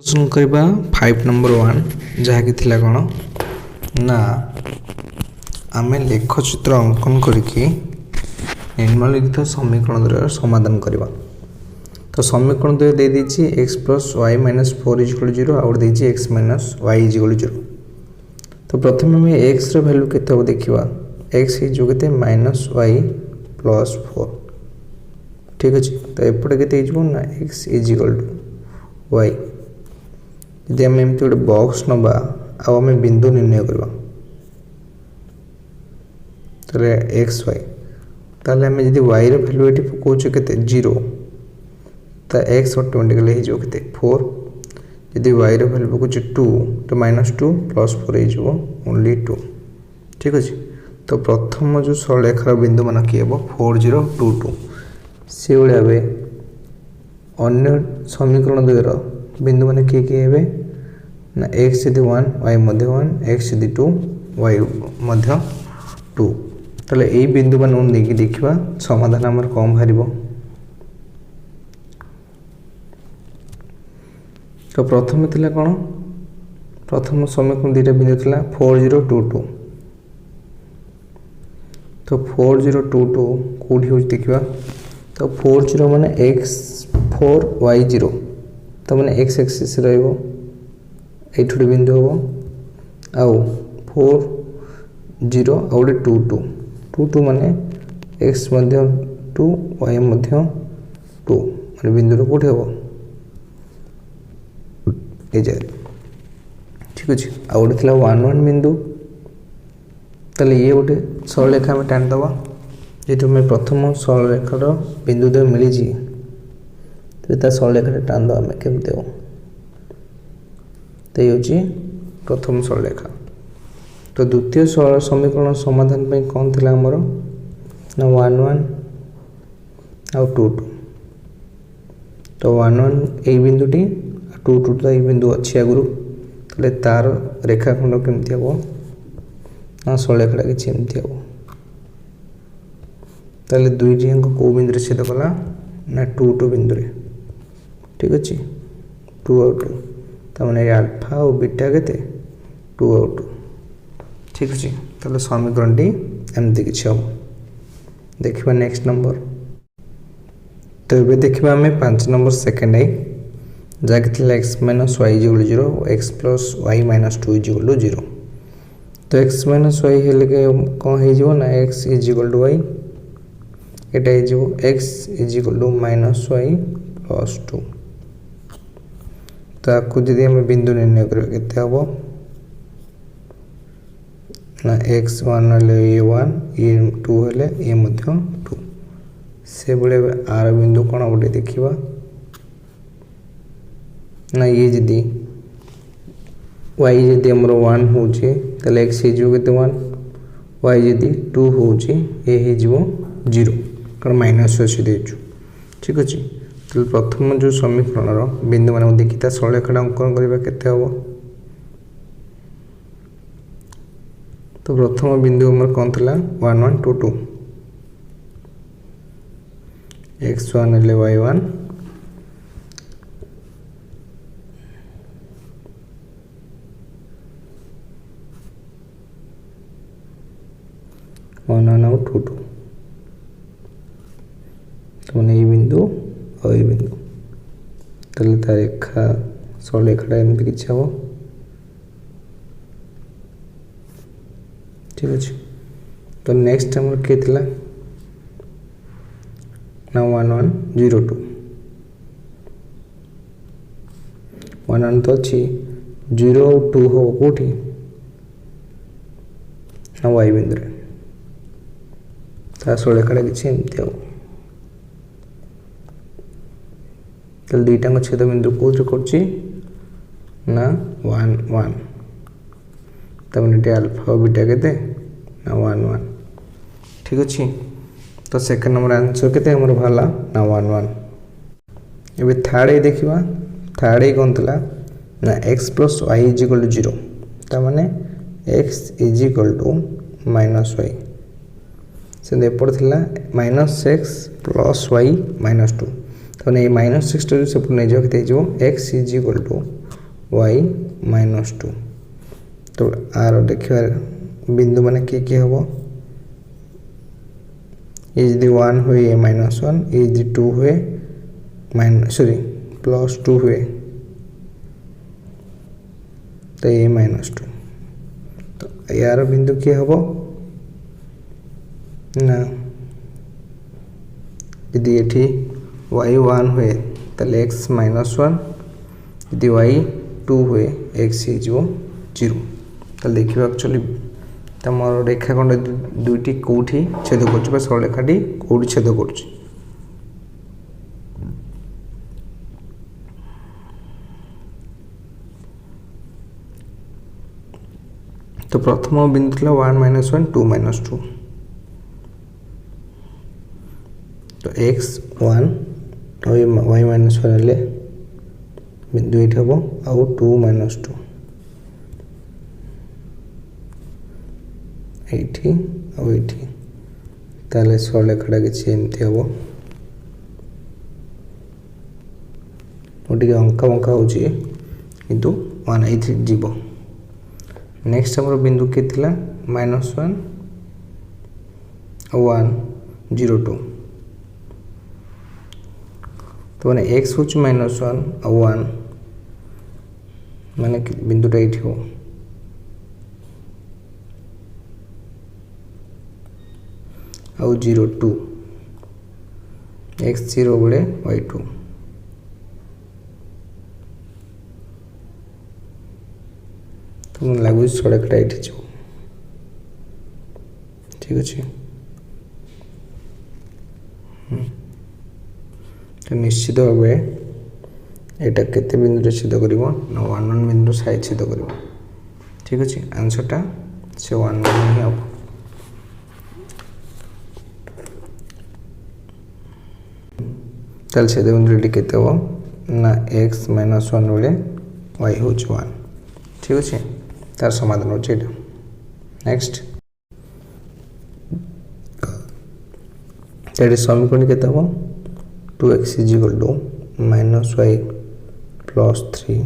Question करवा 5 number 1 जहाँकि थिला कौन ना आम लेखचित्र अंकन करके निम्नलिखित समीकरण द्वय समाधान करवा। तो समीकरण द्वय दे दीची x plus y minus 4 is equal 0 आउट देची x माइनस वाई इजिकल 0। तो प्रथम आम x रो वैल्यू केते हो देखिबा x इज केते माइनस वाई प्लस 4 ठीक अछि। तो एपटे केते इजबो ना x इजिकल टू वाई। यदि आम एमती गोटे बॉक्स नवा आम बिंदु निर्णय करवा एक्स वाई ताले आम जब वाई वैल्यू ये पकाचे के 0 तो एक्स ऑटोमेटिकली हो के 4। जदि वाई वैल्यू पकाचे 2 तो माइनस 2 प्लस 4 हो ओनली 2 ठीक अच्छे। तो प्रथम जो सरलरेखार बिंदु मान किए 4 0 2 2 से भाई अन्य समीकरण द्वयर बिंदु मान किए किए हे ना एक्स यदि 1 वाई 1 एक्स यदि 2 वाई 2 ताले यही बिंदु मान नहीं देखा समाधान आमर कौन बाहर। तो प्रथम थिला कौन प्रथम समीकरण दुईटा बिंदु थिला 4 0 2 2। तो 4 0 2 2 कौटी हो देखा तो 4 0 माने एक्स 4 वाई 0 तो मैंने एक्स एक्सिस रही बिंदु हम आउ 4 0 आउ 2 2 2 2 माने एक्स 2 वाई 2 माने बिंदु कौटे हम ये जाए ठीक अच्छे। आउ गोटे 1 1 बिंदु ताले ये गोटे सरलरेखा आम टाणीदबा जेहतु मैं प्रथम सरलरेखार बिंदु द्वय मिली तो सरलरेखा टाणीद आम केमती हो तो ये प्रथम सरलरेखा। तो द्वितीय समीकरण समाधान पे कौन थिला हमर ना 1 1 आउ 2 2। तो 1 1 यही बिंदुटी 2 2 तो यही बिंदु अच्छी आगु ताले तार रेखाखंड केमती हम ना सरलरेखा किसी एमती हम ताले दुईटी कौ बिंदु छेद कला ना 2 2 बिंदु ठीक अच्छे 2 आउ 2 तमें आल्फा और बीटा के 2 आउ 2 ठीक अच्छे। ताले समीकरण टी एमती किसी हम देखा नेक्स्ट नंबर। तो ये देखा आम 5 नंबर सेकेंड आई जहाँकि x minus y is equal 0 x plus y minus 2 is equal 0। तो एक्स माइनस वाई हेल्ले कौन हो ना एक्स इजिकल टू वाई यहाँ हो x is equal two minus y plus 2। तो आपको जब आम बिंदु निर्णय करते हम ना एक्स 1 ये 1 ये 2 हेले ये 2 से भाई आर बिंदु कौन गोटे देखा ना ये जदि वाई जदि आमर 1 हो एक्स हो 1 वाई जदि 2 हो 0 कारण माइनस अच्छे देचु ठीक अच्छे। तो प्रथम जो समीकरण बिंदु मान देखी सरलरेखा अंकन करवा केते हम। तो प्रथम बिंदु आमर कौन थिला 1 1 2 2 एक्स 1 हेले वाई 1 1 1 आउ 2 2 तो मैंने ये बिंदु और ये बिंदु ताले तार रेखा सरलरेखा एमती किसी हम ठीक अच्छे। तो नेक्स्ट आम किए थिला ना 1 1 0 2 1 1 तो अच्छी 0 2 हो कौटी ना वाई बिंदु सरलरेखा किसी एमती हम तो दुईटा छेद बिंदु कौन ना 1 1 तमें आल्फा बीटा के ना 1 1 ठीक अच्छे। तो सेकेंड नंबर आंसर के बाहर ना 1 1। ये थार्ड देखा थार्ड कौन थी ना एक्स प्लस वाई इजिकल 0 तमें x is equal two minus y से एपट थी minus x plus y minus 2 तो माइनस 6 से नहीं जाओ एक्स इजिकल टू y -2 तो आर देखिए बिंदु माने किए हम ये यदि 1 हुए a -1 ये यदि 2 हुए +2 हुए तो a -2 तो यार बिंदु किए हम ना यदि ये y1 हुए तो x -1 यदि y2 हुए x हो 0 तो देखिए एक्चुअली तुम रेखाखंड दुईटी कौटी छेद कर सरलरेखाटी कौटी छेद कर तो प्रथम बिंदु था 1 - 1 2 - 2 तो x 1 और y -1 हेले बिंदु ये हम आउ 2 - 2 ये ताले सरलरेखाटा किसी एमती हम टे अंका बंका हो किंतु 1 ये जीव नेक्स्ट आम बिंदु के -1 1 0 2 तो मैंने x हूँ -1 और 1 माने बिंदुटा ये हो आउ 0 2 x 0 बड़े y 2 तो मैं लगुच सरलरेखाटा ये ठीक अच्छे तो निश्चित भाव यहाँ केते बिंदु छेद कर 1 बिंदु साइड छेद कर ठीक अच्छे आंसरटा से 1 ही हम चल छेद बिंदु के ना x -1 बेले y हूँ 1 ठीक अच्छे तार समाधान हो नेक्स्ट समीकरण के 2x = -y + 3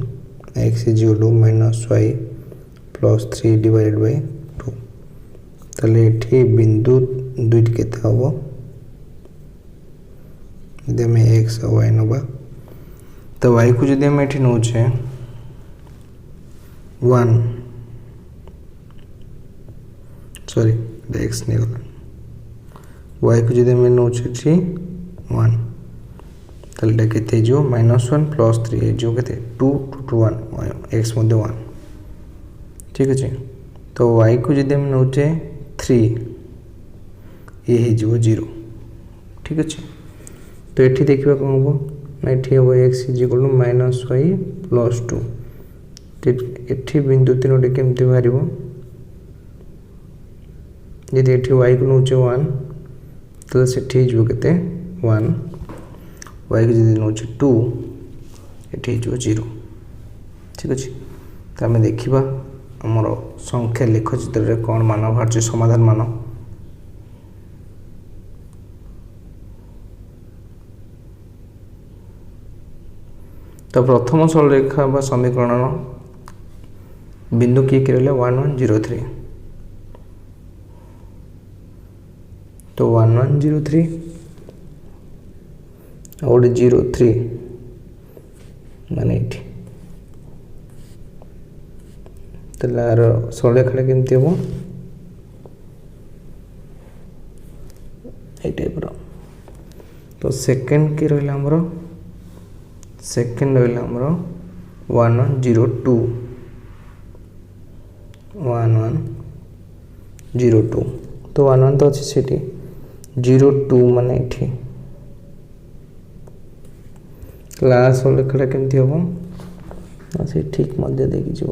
x = -y + 3 / 2 ताले ये बिंदु दुईट के हम यदि आम x और y नवा तो y को जब आम ये नौचे 1 सॉरी x नहीं गला y को जब आम नौचे 1 ताले केते जो -1 + 3 जो केते 2 2 1 x मध्य 1 ठीक अच्छे तो y को जब आम नौचे 3 ये हो 0 ठीक अच्छे तो ये देखा कौन हम ना ये हम x = -y + 2 ये बिंदु तीनोटी केमती बाहर यदि ये y को नौचे 1 तो से के 1 y को जब नौचे 2 ये हो 0 ठीक अच्छे तो आम देखा आमर संख्या लेखचित्र कौन मान बाहर समाधान मान तो प्रथम सरलरेखा समीकरण बिंदु किए 1 1 0 3 तो 1 1 0 3 और 0 3 माने तो यार सरलरेखाटा केमती हम ये टाइप तो सेकेंड की रहा आमर सेकेंड रहा 1 1 0 2 1 1 0 2 तो 1 1 तो अच्छे से 0 2 माने ये लास्ट सरलरेखाटा केमती हम से ठीक मध्य देखी जो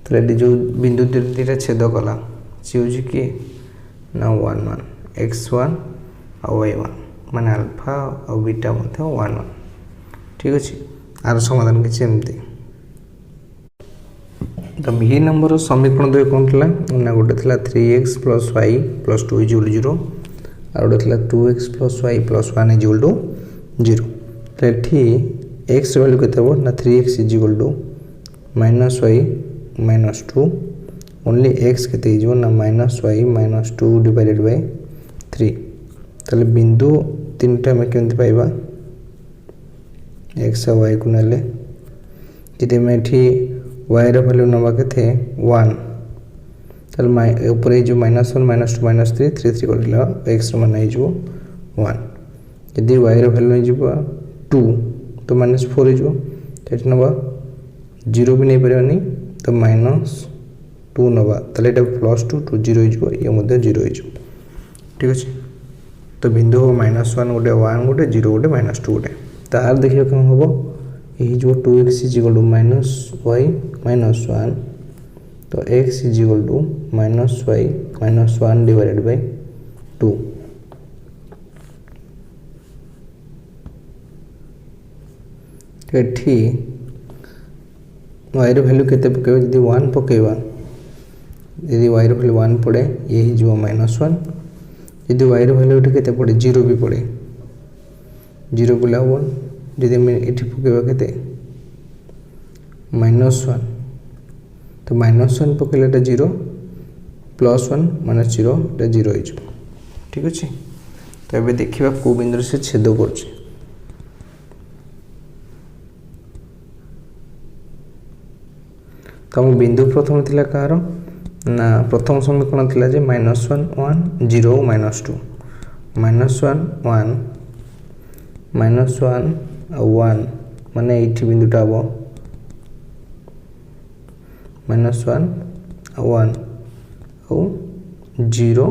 तो ये जो बिंदु दुईटा छेद कला सी हूँ किए ना 1 1 x1 और y1 माने अल्फा और बीटा 1 1 ठीक अच्छे आर समाधान किसी एमती तो बी नंबर समीकरण दुई कौन थी ना गोटे थी 3x + y + 2 = 0 और गोटे थी 2x + y + 1 = 0 तो ये एक्स वैल्यू केते हो ना 3x is equal to -y -2 only x केते हो ना -y -2 डिवाइडेड बाय 3 ताले बिंदु तीनटा में केमति पाइबा x और y को नेले जदि में एठी y रो वैल्यू नबा केते 1 ताले ऊपर जो -1 -2 -3 3 3 करला x रो मान आई जो 1 यदि y रो वैल्यू जो 2 तो -4 हो जो तो नबा 0 भी नहीं परनी तो -2 नबा ताले एटा +2 2 0 हो ये मध्य 0 हो ठीक अछि तो बिंदु हो -1 गोटे 1 गोटे 0 गोटे -2 गोटे तार देखियो कम होबो यही जो 2x is equal to -y -1 तो x is equal to -y -1 divided by 2 एठी y रो वैल्यू केते पकेबा यदि 1 पकेबा यदि y रो वैल्यू 1 पड़े यही जो -1 यदि y रो वैल्यू केते पड़े 0 भी पड़े 0 बोला 1 यदि मैं एठी पकेबा केते -1 तो -1 पकेले एटा 0 +1 -0 एटा 0 हो ठीक अछि तो एबे देखिबा को बिंदु से छेद करछि तो हम बिंदु प्रथम थिला कार ना प्रथम समीकरण थिला जे -1 1 0 -2 -1 1 -1 1 माने एठी बिंदुटा हबो -1 1 और 0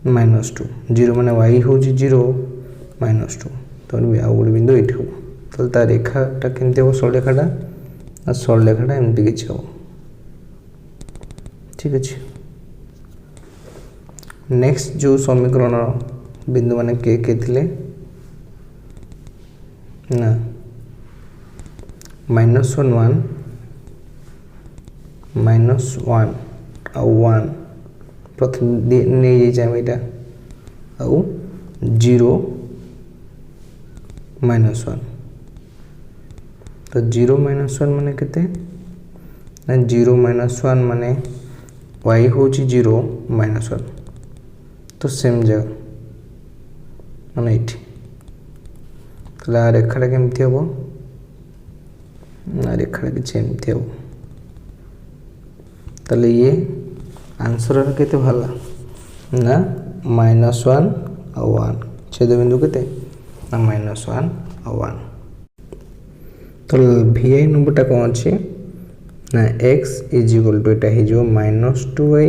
-2 0 माने y हो 0 -2 तो आ गोटे बिंदु एठी हो तो ता रेखाटा केमते हो सरलरेखाटा सरलरेखाटा एमती किछि हो ठीक अछि नेक्स्ट जो समीकरण बिंदु माने के थिले ना -1 1 -1 और 1 प्रथम नहीं जाए एटा और 0 -1 तो 0 -1 माने केते ना 0 -1 माने y हो 0 -1 तो सेम जगह माने एठी तला रेखाटा केमती हबो ना रेखाटा किछि एमती हबो तले ये आंसर केते भला ना -1 और 1 छेद बिंदु केते ना -1 और 1 तो vi नंबरटा कोन अछि ना x इज इक्वल टू एटा हे जो -2y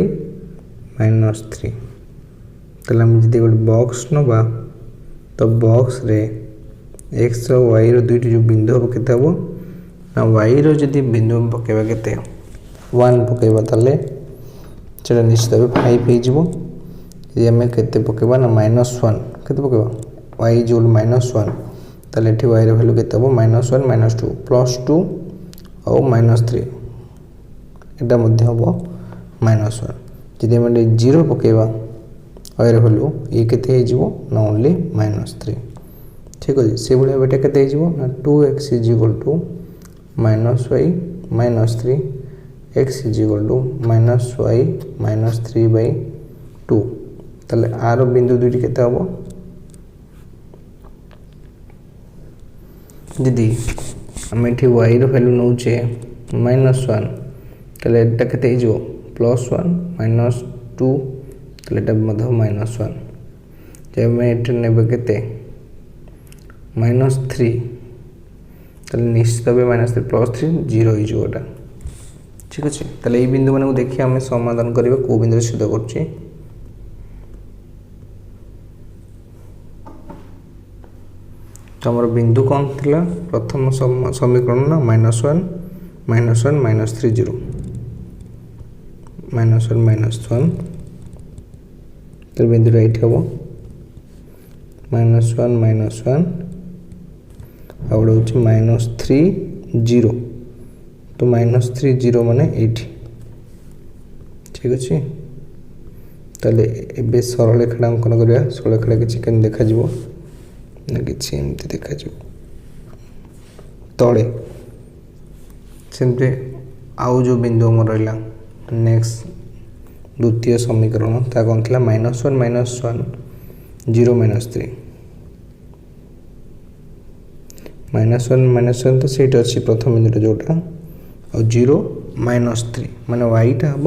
-3 तले हम जदि गोटे बॉक्स नबा तो बॉक्स रे x और y रो दुईटी जो बिंदु हो केते हबो ना y रो जदि बिंदु पकेबा केते 1 पकेबा तले चला निश्चित भाবে 5 हे जिवो यदि हम केते पकेबा ना -1 केते पकेबा y जो -1 तले एठी y रो वैल्यू केते हबो -1 -2 +2 और -3 एटा मध्ये हबो -1 जदि हम 0 पकेबा y रो वैल्यू ये केते हे जिवो ना ओनली -3 ठीक अछि से बळे बेटा केते हे जिवो ना 2x is equal to -y -3 x is equal to -y -3 by 2 तले आरो बिंदु दुटी केते हबो यदि हम एठी y रो वैल्यू नउचे -1 तले एटा केते हे जिवो +1 -2 तले एटा मध -1 जे मैं एटा नेबे केते -3 तले निश्चित भाबे -3 +3 0 हो जोटा ठीक अछि तले ए बिंदु माने को देखि हम समाधान करबे को बिंदु छेद करछि तो हमर बिंदु कोन थिला प्रथम समीकरण ना -1 -1 -3 0 -1 तो बिंदु राइट हबो -1 -1 और होछि -3 0 तो -3 0 माने 8 ठीक अछि तले एबे सरल रेखा अंकन करिया सरल रेखा किछि केन देखा जिवो ना किसी एमती देखा तले सेमती आउ जो बिंदु मोर रहा नेक्स्ट द्वितीय समीकरण ता कौन था -1 0 -3 -1 तो सही अच्छी प्रथम बिंदु जोटा और 0 -3 माने वाईटा हम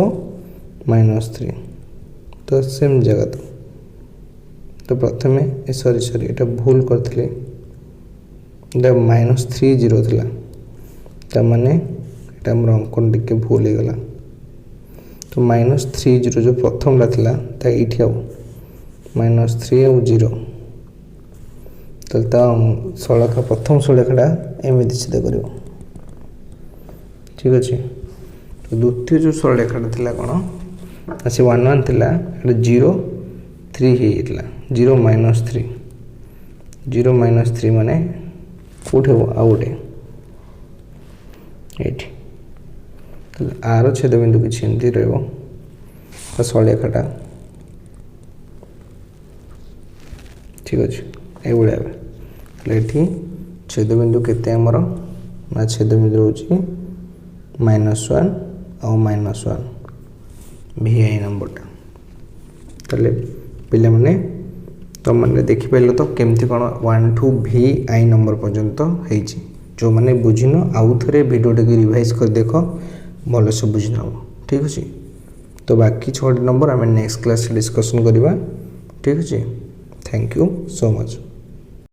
-3 तो सेम जगह तो प्रथम सॉरी ये भूल करते -3 0 था ताने ये मोर अंकन टिके भूल हो गला तो -3 0 जो प्रथम था ये -3 और 0 तो सड़का प्रथम सड़काटा एमती छेद कर ठीक अच्छे तो द्वितीय जो सरलेखाटा थी कौन से 1 1 थी 0 3 होता 0 -3 0 -3 माने कौटे हम आउ गोटे ये आर छेद बिंदु किसी एमती सरलेखाटा ठीक अच्छे ये ये छेद बिंदु केते आमर ना छेद बिंदु हूँ -1 और -1 VI नंबरटा ताले पिले माने तुम मैंने देखिपार तो केमती कौन 1 to VI नंबर पर्यंत होती जो मैंने बुझिन आउ थे भिडियोटा की रिवाइज कर देख भलसे बुझी नब ठीक अच्छे तो बाकी 6 नंबर आम नेक्स्ट क्लास डिस्कसन करवा ठीक अच्छे थैंक यू सो मच।